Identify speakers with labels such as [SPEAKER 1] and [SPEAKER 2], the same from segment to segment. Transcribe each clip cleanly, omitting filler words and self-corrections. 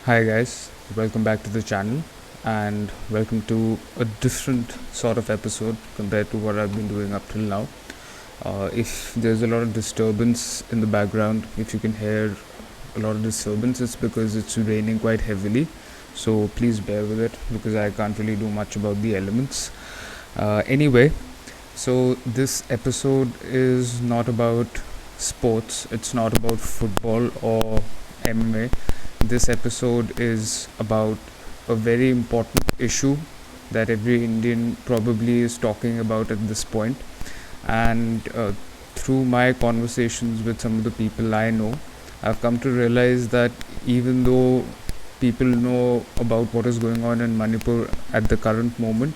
[SPEAKER 1] Hi guys, welcome back to the channel and welcome to a different sort of episode compared to what I've been doing up till now. If there's a lot of disturbance in the background, if you can hear a lot of disturbance, it's because it's raining quite heavily. So please bear with it because I can't really do much about the elements. Anyway, so this episode is not about sports, it's not about football or MMA. This episode is about a very important issue that every Indian probably is talking about at this point. And through my conversations with some of the people I know, I've come to realize that even though people know about what is going on in Manipur at the current moment,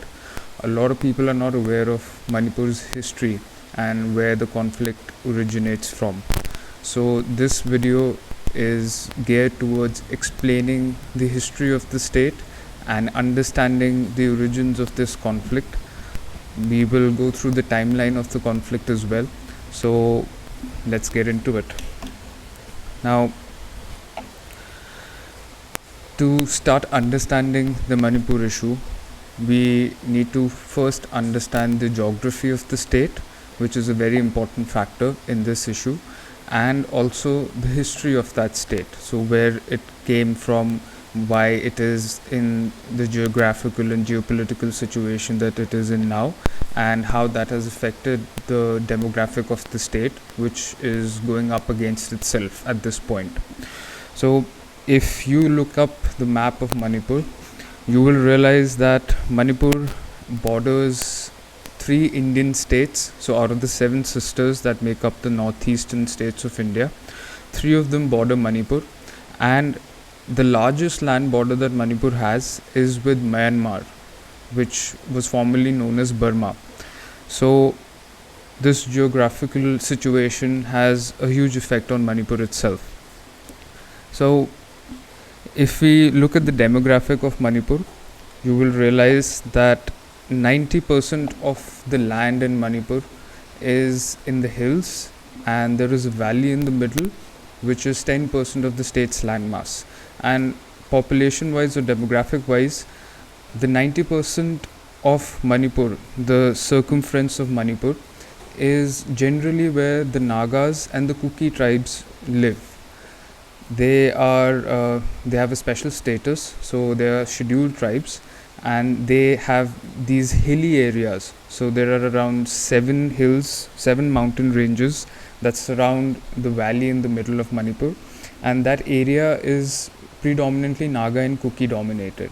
[SPEAKER 1] a lot of people are not aware of Manipur's history and where the conflict originates from. So this video is geared towards explaining the history of the state and understanding the origins of this conflict. We will go through the timeline of the conflict as well. So let's get into it. Now, to start understanding the Manipur issue, we need to first understand the geography of the state, which is a very important factor in this issue, and also the history of that state. So where it came from, why it is in the geographical and geopolitical situation that it is in now, and how that has affected the demographic of the state, which is going up against itself at this point. So if you look up the map of Manipur, you will realize that Manipur borders 3 Indian states. So out of the 7 sisters that make up the northeastern states of India, 3 of them border Manipur, and the largest land border that Manipur has is with Myanmar, which was formerly known as Burma. So this geographical situation has a huge effect on Manipur itself. So if we look at the demographic of Manipur, you will realize that 90% of the land in Manipur is in the hills, and there is a valley in the middle, which is 10% of the state's landmass. And population wise or demographic wise, the 90% of Manipur, the circumference of Manipur, is generally where the Nagas and the Kuki tribes live. They have a special status, so they are scheduled tribes, and they have these hilly areas. So there are around 7 mountain ranges that surround the valley in the middle of Manipur, and that area is predominantly Naga and Kuki dominated.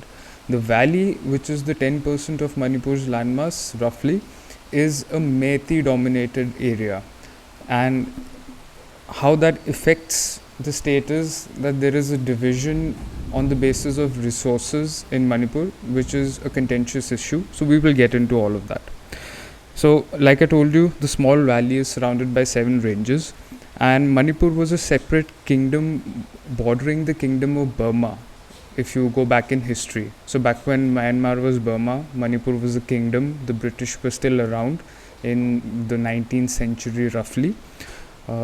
[SPEAKER 1] The valley, which is the 10% of Manipur's landmass roughly, is a Meitei dominated area. And how that affects the state is that there is a division on the basis of resources in Manipur, which is a contentious issue. So we will get into all of that. So like I told you, the small valley is surrounded by 7 ranges, and Manipur was a separate kingdom bordering the kingdom of Burma. If you go back in history, so back when Myanmar was Burma, Manipur was a kingdom. The British were still around in the 19th century roughly.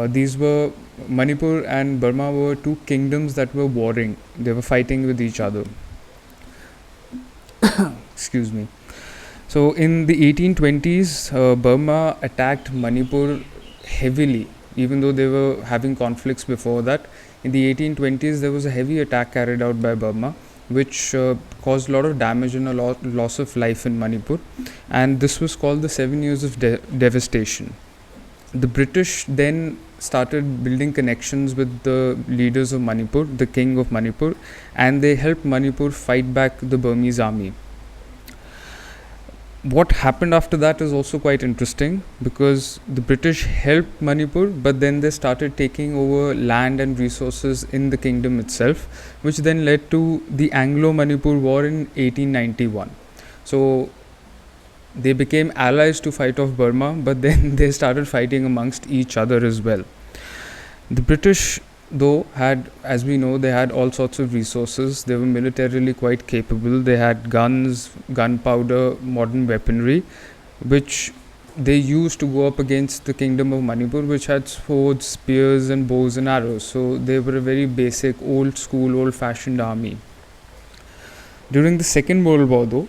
[SPEAKER 1] These were Manipur and Burma were 2 kingdoms that were warring. They were fighting with each other. Excuse me. So in the 1820s, Burma attacked Manipur heavily, even though they were having conflicts before that. In the 1820s, there was a heavy attack carried out by Burma, which caused a lot of damage and a loss of life in Manipur. And this was called the 7 years of devastation. The British then started building connections with the leaders of Manipur, the king of Manipur, and they helped Manipur fight back the Burmese army. What happened after that is also quite interesting, because the British helped Manipur, but then they started taking over land and resources in the kingdom itself, which then led to the Anglo-Manipur War in 1891. So they became allies to fight off Burma, but then they started fighting amongst each other as well. The British, though, had, as we know, they had all sorts of resources. They were militarily quite capable. They had guns, gunpowder, modern weaponry, which they used to go up against the kingdom of Manipur, which had swords, spears, and bows and arrows. So they were a very basic, old school, old fashioned army. During the Second World War, though,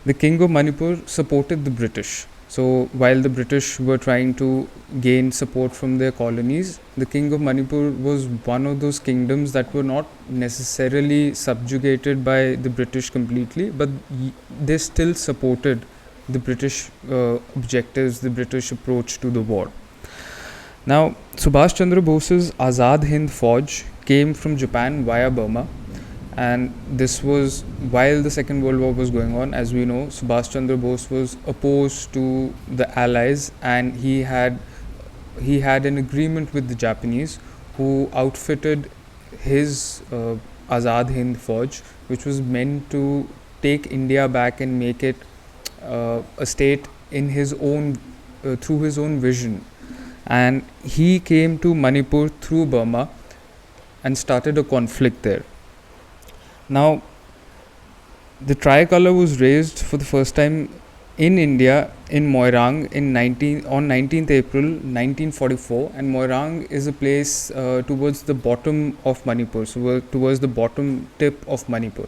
[SPEAKER 1] the king of Manipur supported the British. So while the British were trying to gain support from their colonies, the king of Manipur was one of those kingdoms that were not necessarily subjugated by the British completely, but they still supported the British objectives, the British approach to the war. Now, Subhash Chandra Bose's Azad Hind Fauj came from Japan via Burma, and this was while the Second World War was going on. As we know, Subhash Chandra Bose was opposed to the Allies, and he had an agreement with the Japanese, who outfitted his Azad Hind Fauj, which was meant to take India back and make it a state in his own through his own vision. And he came to Manipur through Burma and started a conflict there. Now, the tricolour was raised for the first time in India in Moirang on 19th April 1944, and Moirang is a place towards the bottom of Manipur, so towards the bottom tip of Manipur,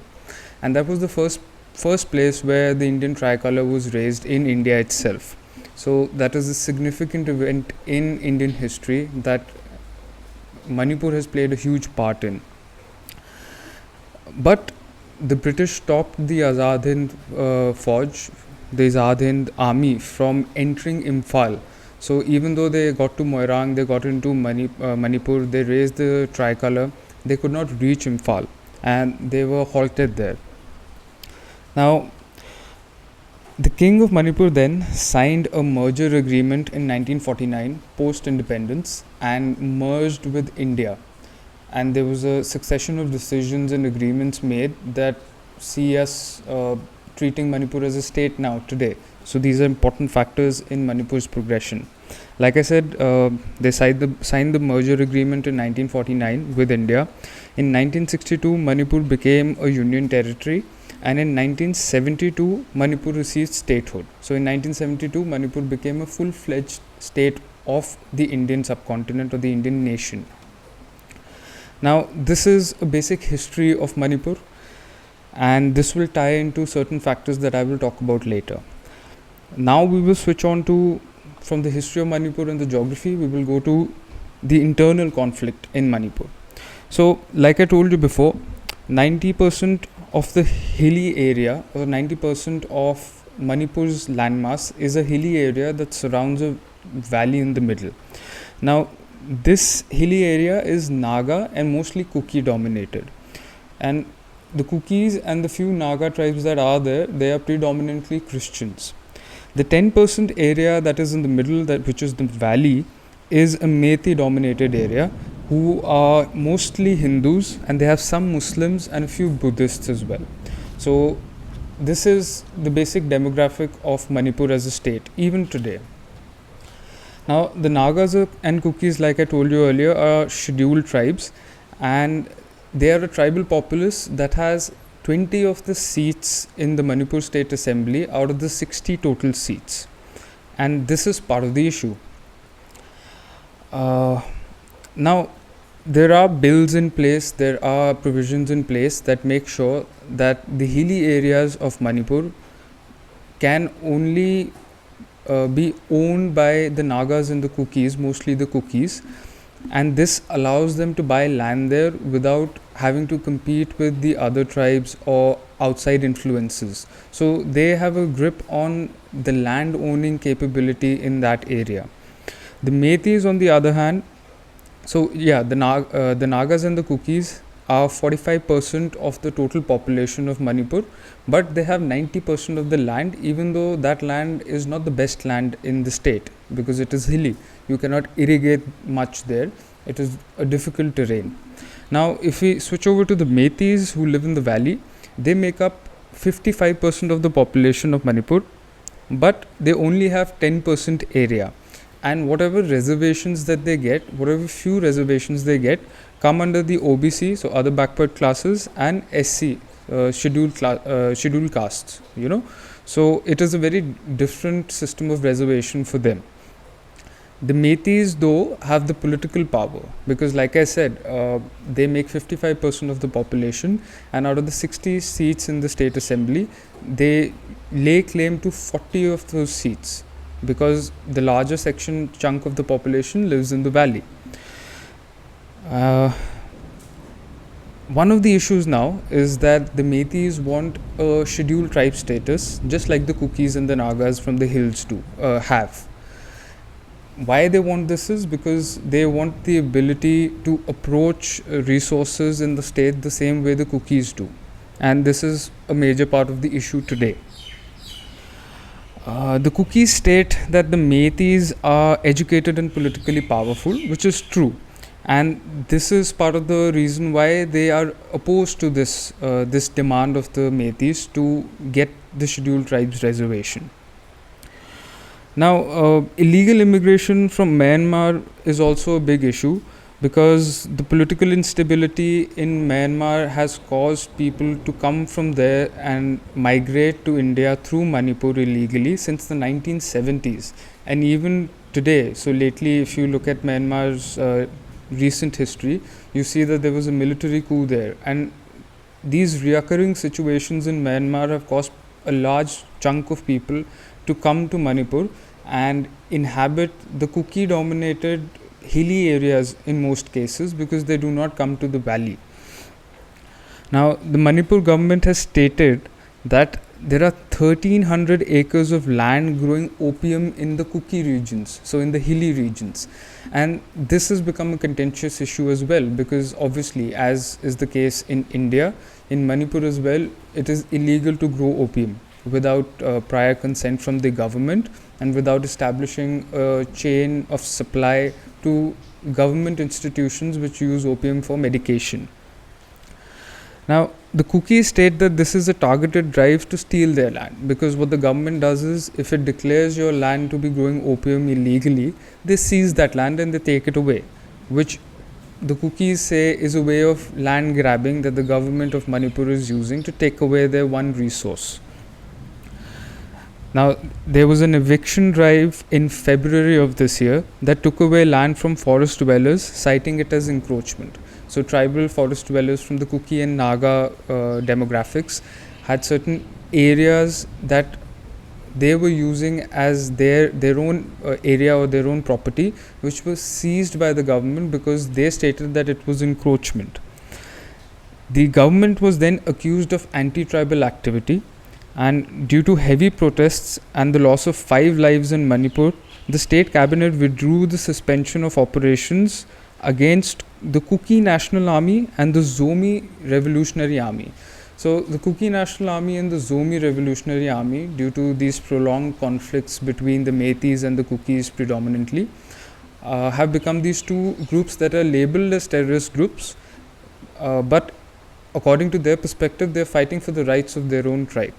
[SPEAKER 1] and that was the first place where the Indian tricolour was raised in India itself. So that is a significant event in Indian history that Manipur has played a huge part in. But the British stopped the Azad Hind Fauj, the Azad Hind army, from entering Imphal. So even though they got to Moirang, they got into Manipur, they raised the tricolour, they could not reach Imphal, and they were halted there. Now, the king of Manipur then signed a merger agreement in 1949, post-independence, and merged with India. And there was a succession of decisions and agreements made that see us treating Manipur as a state now, today. So these are important factors in Manipur's progression. Like I said, they signed the merger agreement in 1949 with India. In 1962, Manipur became a union territory. And in 1972, Manipur received statehood. So in 1972, Manipur became a full-fledged state of the Indian subcontinent, or the Indian nation. Now, this is a basic history of Manipur, and this will tie into certain factors that I will talk about later. Now we will switch on to, from the history of Manipur and the geography, we will go to the internal conflict in Manipur. So, like I told you before, 90% of the hilly area, or 90% of Manipur's landmass, is a hilly area that surrounds a valley in the middle. Now, this hilly area is Naga and mostly Kuki dominated, and the Kukis and the few Naga tribes that are there, they are predominantly Christians. The 10% area that is in the middle, which is the valley, is a Methi dominated area, who are mostly Hindus, and they have some Muslims and a few Buddhists as well. So this is the basic demographic of Manipur as a state, even today. Now, the Nagas and Kukis, like I told you earlier, are scheduled tribes, and they are a tribal populace that has 20 of the seats in the Manipur State Assembly out of the 60 total seats. And this is part of the issue. Now, there are bills in place, there are provisions in place that make sure that the hilly areas of Manipur can only be owned by the Nagas and the Kukis, mostly the Kukis, and this allows them to buy land there without having to compete with the other tribes or outside influences. So they have a grip on the land owning capability in that area. The Metis, on the other hand, the Nagas and the Kukis are 45% of the total population of Manipur, but they have 90% of the land, even though that land is not the best land in the state because it is hilly. You cannot irrigate much there. It is a difficult terrain. Now, if we switch over to the Metis who live in the valley, they make up 55% of the population of Manipur, but they only have 10% area. And whatever reservations that they get, whatever few reservations they get, come under the OBC, so other backward classes, and SC, scheduled castes, So it is a very different system of reservation for them. The Metis, though, have the political power because, like I said, they make 55% of the population, and out of the 60 seats in the state assembly, they lay claim to 40 of those seats because the larger section chunk of the population lives in the valley. One of the issues now is that the Metis want a scheduled tribe status, just like the Kukis and the Nagas from the hills do have. Why they want this is because they want the ability to approach resources in the state the same way the Kukis do, and this is a major part of the issue today. The Kukis state that the Metis are educated and politically powerful, which is true, and this is part of the reason why they are opposed to this demand of the Metis to get the scheduled tribes reservation. Now, illegal immigration from Myanmar is also a big issue because the political instability in Myanmar has caused people to come from there and migrate to India through Manipur illegally since the 1970s, and even today. So lately, if you look at Myanmar's recent history, you see that there was a military coup there, and these recurring situations in Myanmar have caused a large chunk of people to come to Manipur and inhabit the Kuki dominated hilly areas in most cases because they do not come to the valley. Now, the Manipur government has stated that there are 1300 acres of land growing opium in the Kuki regions, so in the hilly regions, and this has become a contentious issue as well because obviously, as is the case in India, in Manipur as well, it is illegal to grow opium without prior consent from the government and without establishing a chain of supply to government institutions which use opium for medication. Now, the Kukis state that this is a targeted drive to steal their land because what the government does is, if it declares your land to be growing opium illegally, they seize that land and they take it away, which the Kukis say is a way of land grabbing that the government of Manipur is using to take away their one resource. Now, there was an eviction drive in February of this year that took away land from forest dwellers, citing it as encroachment. So, tribal forest dwellers from the Kuki and Naga demographics had certain areas that they were using as their own area or their own property, which was seized by the government because they stated that it was encroachment. The government was then accused of anti-tribal activity, and due to heavy protests and the loss of 5 lives in Manipur, the state cabinet withdrew the suspension of operations against the Kuki National Army and the Zomi Revolutionary Army. So the Kuki National Army and the Zomi Revolutionary Army, due to these prolonged conflicts between the Metis and the Kukis predominantly, have become these two groups that are labeled as terrorist groups, but according to their perspective, they are fighting for the rights of their own tribe.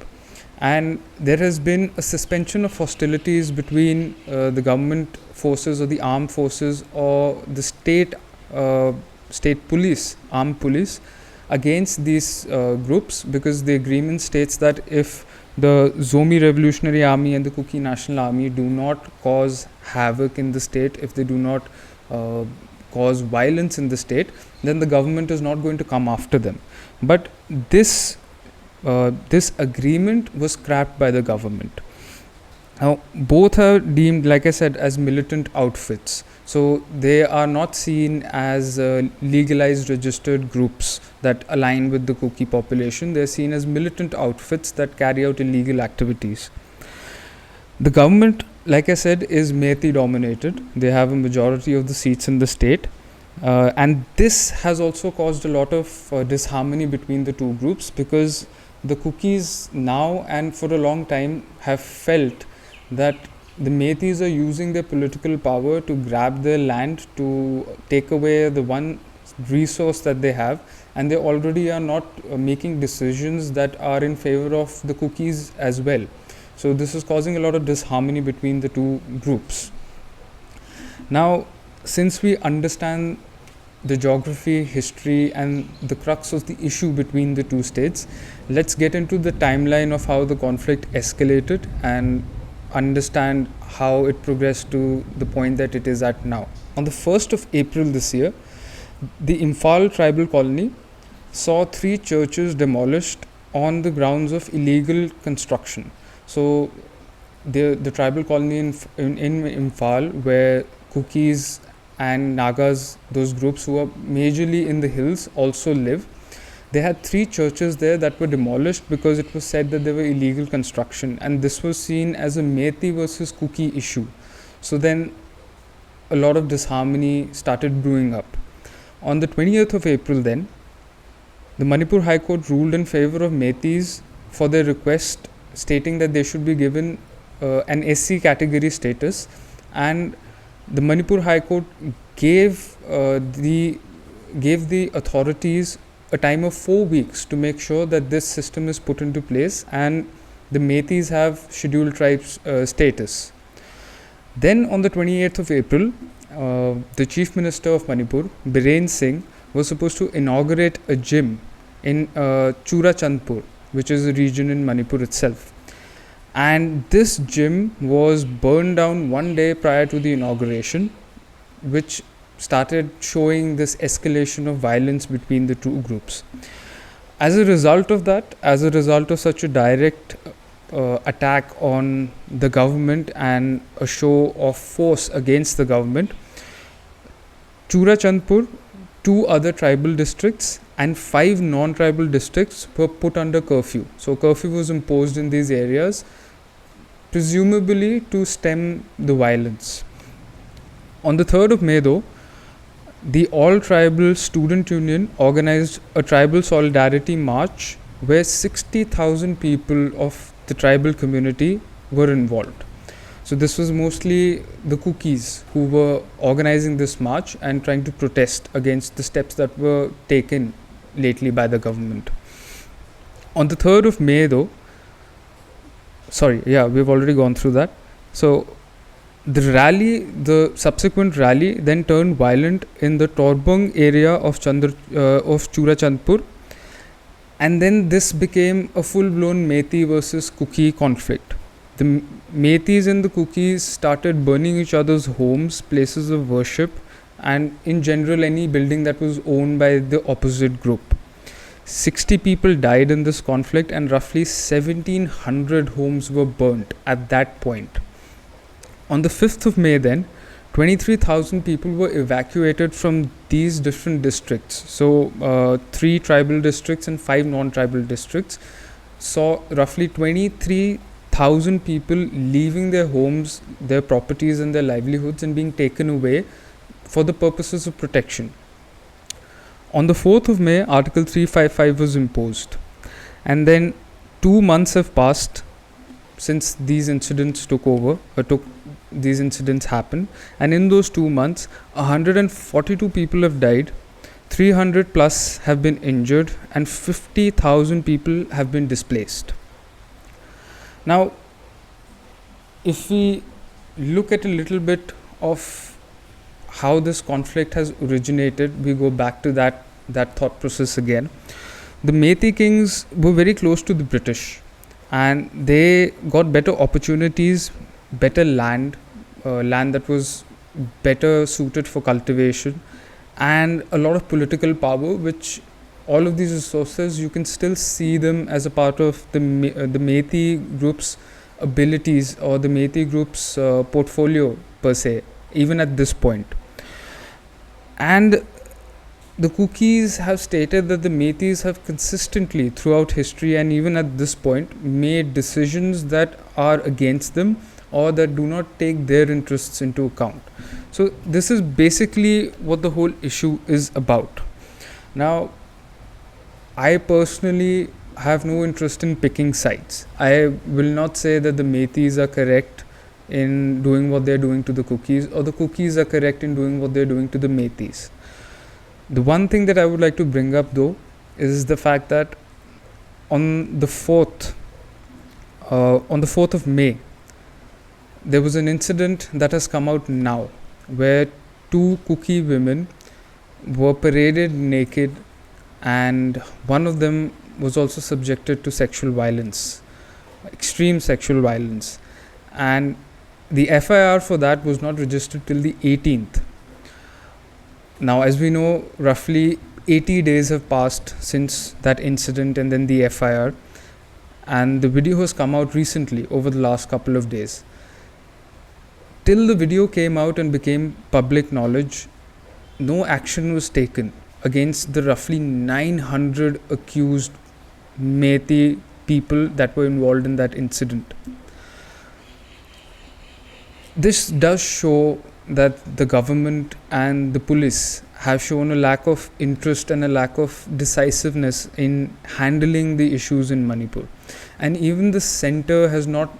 [SPEAKER 1] And there has been a suspension of hostilities between the government forces or the armed forces or the state police, armed police, against these groups because the agreement states that if the Zomi Revolutionary Army and the Kuki National Army do not cause havoc in the state, if they do not cause violence in the state, then the government is not going to come after them. But this agreement was scrapped by the government. Now, both are deemed, like I said, as militant outfits. So they are not seen as legalized registered groups that align with the Kuki population. They are seen as militant outfits that carry out illegal activities. The government, like I said, is Metis dominated. They have a majority of the seats in the state. And this has also caused a lot of disharmony between the two groups because the Kukis now and for a long time have felt that the Metis are using their political power to grab their land, to take away the one resource that they have, and they already are not making decisions that are in favor of the Kukis as well. So this is causing a lot of disharmony between the two groups. Now, since we understand the geography, history, and the crux of the issue between the two states, let's get into the timeline of how the conflict escalated and understand how it progressed to the point that it is at now. On the 1st of April this year, the Imphal tribal colony saw 3 churches demolished on the grounds of illegal construction. So, the tribal colony in Imphal, where Kukis and Nagas, those groups who are majorly in the hills, also live, they had 3 churches there that were demolished because it was said that they were illegal construction, and this was seen as a Methi versus Kuki issue. So then a lot of disharmony started brewing up. On the 20th of April then, the Manipur High Court ruled in favor of Methis for their request, stating that they should be given an SC category status, and the Manipur High Court gave the authorities a time of 4 weeks to make sure that this system is put into place and the Methis have scheduled tribes status. Then on the 28th of April, the Chief Minister of Manipur, Biren Singh, was supposed to inaugurate a gym in Churachandpur, which is a region in Manipur itself. And this gym was burned down one day prior to the inauguration, which started showing this escalation of violence between the two groups. As a result of that, as a result of such a direct attack on the government and a show of force against the government, Churachandpur, 2 other tribal districts and 5 non-tribal districts were put under curfew. So curfew was imposed in these areas, presumably to stem the violence. On the 3rd of May though, the All Tribal Student Union organized a tribal solidarity march where 60,000 people of the tribal community were involved. So this was mostly the Kukis who were organizing this march and trying to protest against the steps that were taken lately by the government. On the 3rd of May though, we've already gone through that. So the subsequent rally then turned violent in the Torbung area of Churachandpur, and then this became a full-blown Methi versus Kuki conflict. The Methis and the Kukis started burning each other's homes, places of worship, and in general any building that was owned by the opposite group. 60 people died in this conflict and roughly 1,700 homes were burnt at that point. On the 5th of May then, 23,000 people were evacuated from these different districts. So 3 tribal districts and 5 non-tribal districts saw roughly 23,000 people leaving their homes, their properties and their livelihoods and being taken away for the purposes of protection. On the 4th of May, Article 355 was imposed. And then 2 months have passed since these incidents these incidents happened, and in those 2 months 142 people have died, 300 plus have been injured, and 50,000 people have been displaced. Now if we look at a little bit of how this conflict has originated, we go back to that thought process again. The Methi kings were very close to the British and they got better opportunities, better land that was better suited for cultivation, and a lot of political power, which all of these resources you can still see them as a part of the Methi group's abilities or the Methi group's portfolio per se, even at this point. And the Kukis have stated that the Methis have consistently throughout history and even at this point made decisions that are against them or that do not take their interests into account. So this is basically what the whole issue is about. Now, I personally have no interest in picking sides. I will not say that the Methis are correct in doing what they're doing to the Kukis, or the Kukis are correct in doing what they're doing to the Methis. The one thing that I would like to bring up though is the fact that on the 4th of May, there was an incident that has come out now where 2 Kuki women were paraded naked, and one of them was also subjected to sexual violence, extreme sexual violence. And the FIR for that was not registered till the 18th. Now, as we know, roughly 80 days have passed since that incident and then the FIR, and the video has come out recently over the last couple of days. Till the video came out and became public knowledge, no action was taken against the roughly 900 accused Methi people that were involved in that incident. This does show that the government and the police have shown a lack of interest and a lack of decisiveness in handling the issues in Manipur. And even the center has not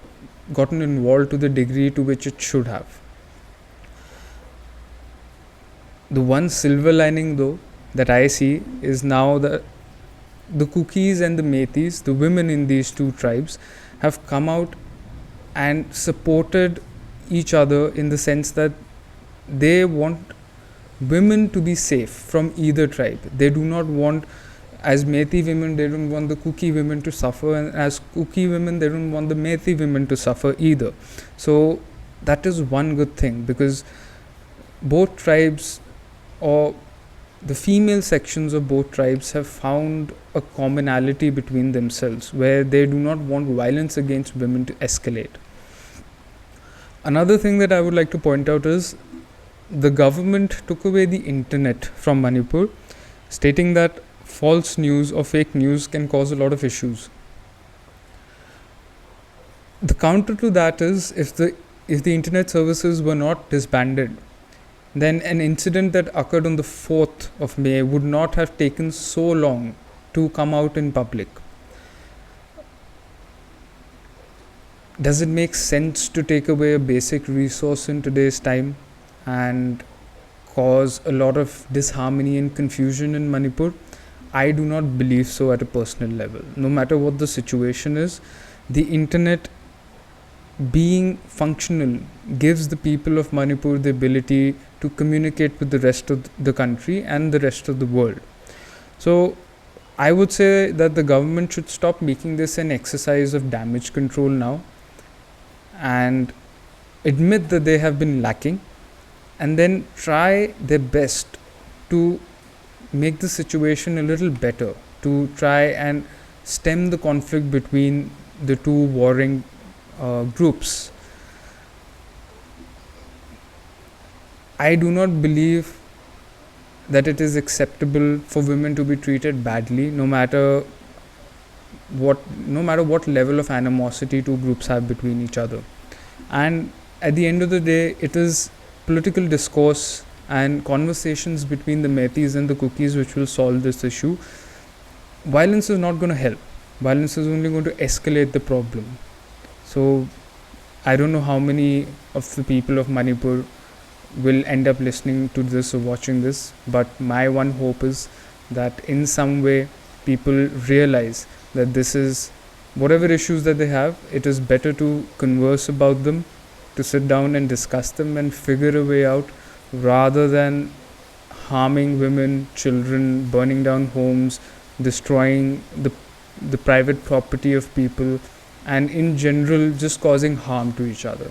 [SPEAKER 1] gotten involved to the degree to which it should have. The one silver lining, though, that I see is now that the Kukis and the Metis, the women in these two tribes, have come out and supported each other in the sense that they want women to be safe from either tribe. They do not want, as Methi women, they don't want the Kuki women to suffer, and as Kuki women, they don't want the Methi women to suffer either. So that is one good thing, because both tribes, or the female sections of both tribes, have found a commonality between themselves where they do not want violence against women to escalate. Another thing that I would like to point out is the government took away the internet from Manipur, stating that false news or fake news can cause a lot of issues. The counter to that is, if the internet services were not disbanded, then an incident that occurred on the 4th of May would not have taken so long to come out in public. Does it make sense to take away a basic resource in today's time and cause a lot of disharmony and confusion in Manipur? I do not believe so at a personal level. No matter what the situation is, the internet being functional gives the people of Manipur the ability to communicate with the rest of the country and the rest of the world. So I would say that the government should stop making this an exercise of damage control now and admit that they have been lacking, and then try their best to make the situation a little better, to try and stem the conflict between the two warring groups. I do not believe that it is acceptable for women to be treated badly, no matter what level of animosity two groups have between each other. And at the end of the day, it is political discourse and conversations between the Metis and the Kukis which will solve this issue. Violence is not going to help. Violence is only going to escalate the problem. So I don't know how many of the people of Manipur will end up listening to this or watching this, but my one hope is that in some way people realize that this is, whatever issues that they have, it is better to converse about them, to sit down and discuss them and figure a way out, rather than harming women, children, burning down homes, destroying the private property of people, and in general just causing harm to each other.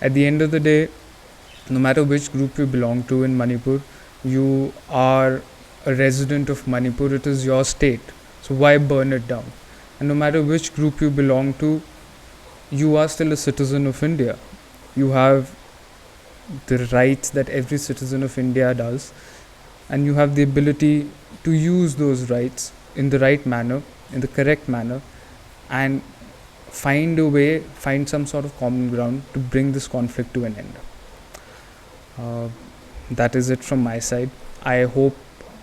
[SPEAKER 1] At the end of the day, no matter which group you belong to in Manipur, you are a resident of Manipur. It is your state, so why burn it down? And no matter which group you belong to, you are still a citizen of India. You have the rights that every citizen of India does, and you have the ability to use those rights in the right manner, in the correct manner, and find a way, find some sort of common ground to bring this conflict to an end. That is it from my side. I hope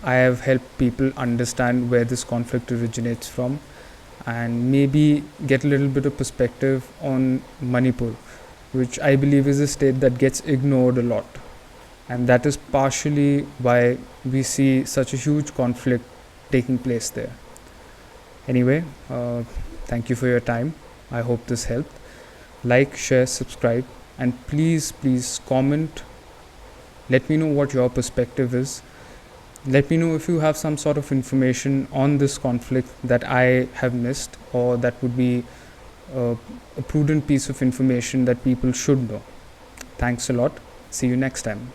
[SPEAKER 1] I have helped people understand where this conflict originates from, and maybe get a little bit of perspective on Manipur, which I believe is a state that gets ignored a lot, and that is partially why we see such a huge conflict taking place there. Anyway, thank you for your time. I hope this helped. Like, share, subscribe, and please comment. Let me know what your perspective is. Let me know if you have some sort of information on this conflict that I have missed, or that would be a prudent piece of information that people should know. Thanks a lot. See you next time.